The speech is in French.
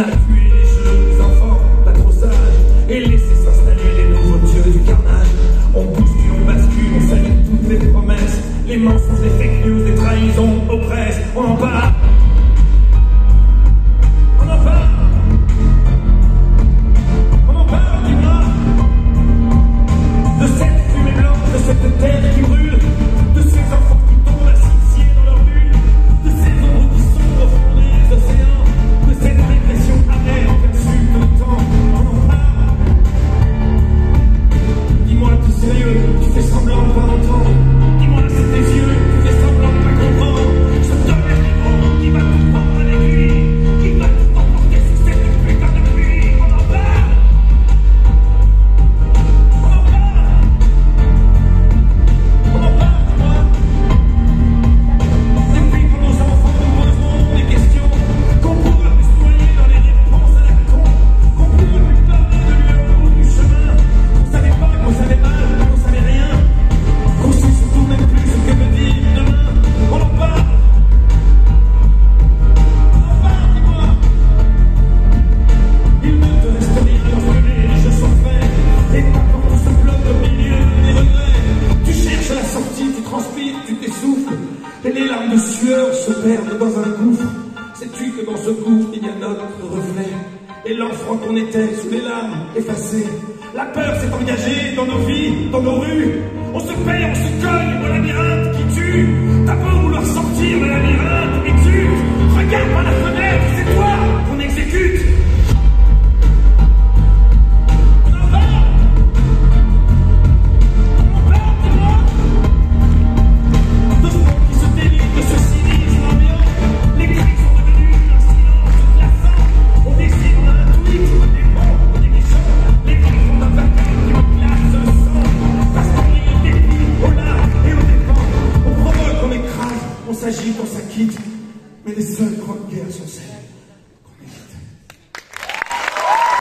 a tué les jeux des enfants, pas trop sages, et laissé s'installer les nouveaux dieux du carnage. On bouscule, on bascule, on salue toutes les promesses, les mensonges, les fake news, les trahisons oppressent. On en parle. On en parle. On en parle, dis-moi. De cette fumée blanche, de cette terre qui brûle, de ces enfants qui tombent asphyxiés dans leur bulle, de ces ombres qui sombrent au fond des océans, de cette répression amère perçue de le temps. On en parle. Dis-moi, t'es sérieux, tu fais semblant de pas entendre. Dis-moi, c'est tes yeux, tu fais semblant de pas comprendre. Je te donne un démon qui va te prendre à l'aiguille, qui va tout emporter sous cette putain de pluie. On en parle. On en parle. On en parle, dis-moi. Depuis que nos enfants nous poseront des questions, qu'on pourra plus se noyer dans les réponses à la con, qu'on pourra plus parler de lui au bout du chemin, qu'on savait pas, qu'on savait mal, qu'on savait rien, qu'on sait surtout même plus ce que veut dire demain. On en parle. On en parle, dis-moi. Il ne te reste rien lorsque les jeux sont faits, et t'apportes tout ce bloc au milieu des regrets. Tu cherches la sortie, tu transpires, tu t'essouffles, et les larmes de sueur se perdent dans un gouffre. Sais-tu que dans ce gouffre il y a notre reflet, et l'enfant qu'on était sous les larmes effacées. La peur s'est engagée dans nos vies, dans nos rues. On se paye, on se cogne au labyrinthe qui tue. T'as beau vouloir sortir de labyrinthe et tu regardes par la fenêtre, c'est toi qu'on exécute. On en parle. On en parle, dis-moi. De ce monde qui se délite, de ce cynisme ambiant. Les cris sont devenus un silence glaçant. On décide, on a un tweet, des bons, des méchants. Les cris font un vacarme qui me glace le sang. Parce qu'on rit au dépit, aux larmes et aux dépens. On provoque, on écrase, on s'agite, on s'acquitte. Mais les seules grandes guerres sont celles